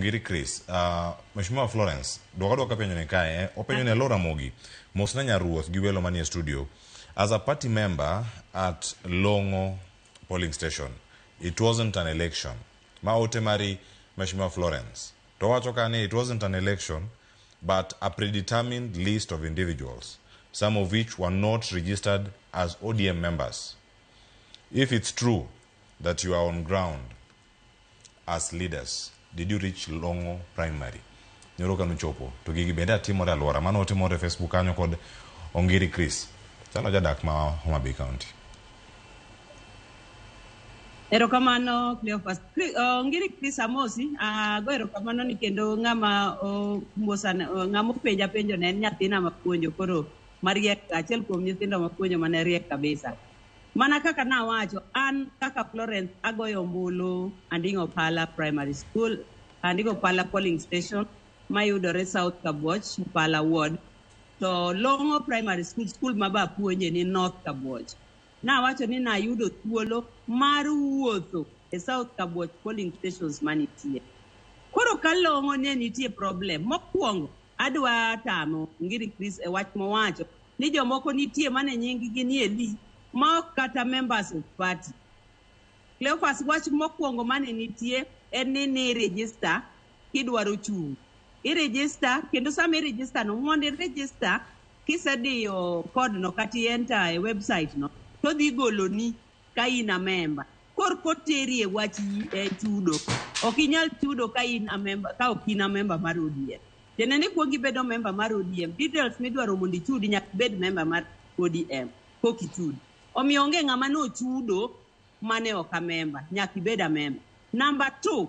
Ongiri Chris, Mheshimiwa Florence, doka penyo ne kae, openyo ne Ramogi, mosna nyaruoth gi welo manie studio. As a party member at Longo polling station, it wasn't an election. Ma otemari Mheshimiwa Florence. Towacho kane it wasn't an election, but a predetermined list of individuals, some of which were not registered as ODM members. If it's true that you are on ground as leaders, did you reach Longo primary? Nyoro kanu chopo. To gigi benda timore alwora. Mano timore Facebook anyo kod Ongiri Chris. Chalo jadak ma Homa Bay County. Erokamano Cleophas. Ongiri Chris amosi. Go erokamano ni kendo ngama ngamo penja penjo ne nyathina mapuonjo koro mariek achiel kuom nyithindo mapuonjo mane riek kabisa. Mana kaka nawacho, an kaka Florence agoyo ombulu Andingo Pala Primary School, Andingo Pala Polling Station, mayudore South Kabuoch, Pala Ward. To Longo Primary School maba puonje ni North Kabuoch. Nawacho ni nayudo thuolo mar wuotho e South Kabuoch polling stations manitie. Koro ka Longo ne nitie problem, mokwongo adwa tamo Ngiri Chris e wach mowacho ni jomoko nitie mane nyingi gi ni eli ma kata members of party. Cleophas wach mokwongo mane nitie en ni register kidwaro chung. I-register, kendo sama i-register no, mondo i-register kisediyo code no kati enter e website no, to dhi golo ni ka in a member. Kor koteri e wach chudo. Ok inyal chudo ka in a member, ka ok in a member mar ODM. Tenene kuongi bedo member mar ODM. Details midwaro mondo ichudi nyaka bed member mar ODM. Kok ichudi. Omiyo onge ng'ama no chudo mane ok a member. Nyaka ibed a member. Number 2,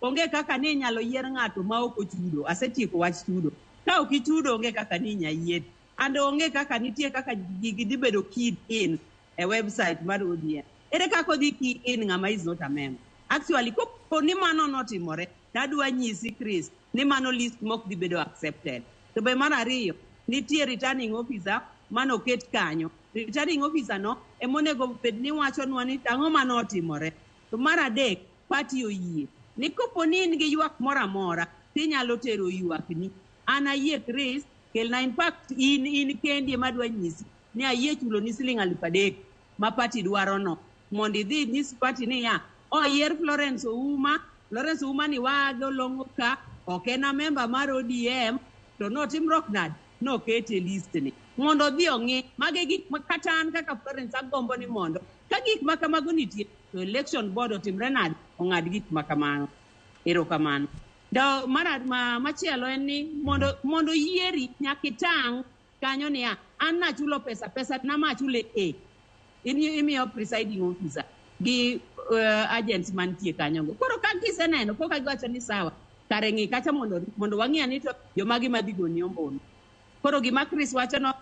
onge kaka ni nyalo yier ng'ato ma ok ochudo. Asetieko wach chudo. Ka ok ichudo onge kaka ni nya yier. And onge kaka nitie kaka gigi dhi bedo keyed in a website mar ODM. Ere kaka odhi key in ng'ama is not a member. Actually, ko ni mano notimore, dadwa nyisi Chris ni mano list mok dhi bedo accepted. To be mar ariyo, nitie returning officer mano ket kanyo. Returning officer no emonego bed ni wacho nwa ni tang'o mano otimore. To mar adek, party oyie. Ni kopo ni in gi ywak mora mora, tinyalo tero ywak ni. An ayie Chris, kelna in fact in kendi madwa nyisi. Ni ayie chulo ni siling 3,000 ma party dwaro no. Mondi dhi nyisi party ni ya, yier Florence Ouma. Florence Ouma ni wago Longo ka, ok en a member mar ODM, to no timrok nad, no kete list ni. Mondo dhi ong'i, mage gik kata an kaka Florence agombo ni mondo, ka gik makamago nitie, to election board otimre nad, ong'ad gik makamano. Erokamano. Do machielo en ni mondo yieri nyakitang' kanyo ni ya, an nachulo pesa na machule imiyo presiding officer gi agents mantie kanyo. Koro ka giseneno koka giwacho ni sawa, kare ng'i kacha mondo wang'i ani to jomagi madhi goni ombulu. Koro gima Chris wacho no,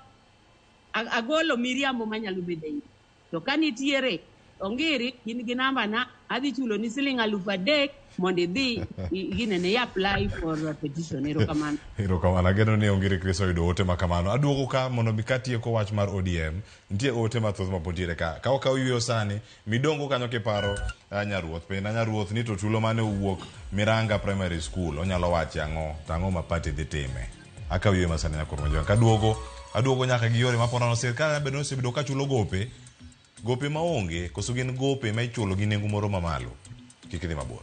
agolo miriambo manyalo bedo. To ka nitiere Ongiri in gi namba na, adhi chulo ni siling 3,000 mondo idhi ginene apply for a petition. Erokamano. Erokamano. Ageno ni Ongiri Chris oyudo ote makamano. Aduogo ka mondo mikatie ko wach mar ODM. Nitie ote mathoth mapotire ka. Ka okaw yweyo sani, midongo kanyo kiparo nyaruoth. Penda nyaruoth ni to chulo mane owuok Miranga Primary School. Onyalo wachi ang'o ma party dhi time. Akaw yweyo masani nyakoro majon. Aduogo nyaka gi yore mapono sirkal bedo osebedo ka chulo gope maonge koso gin gope ma ichulo gi nengo moro mamalo. Kik idhi mabor.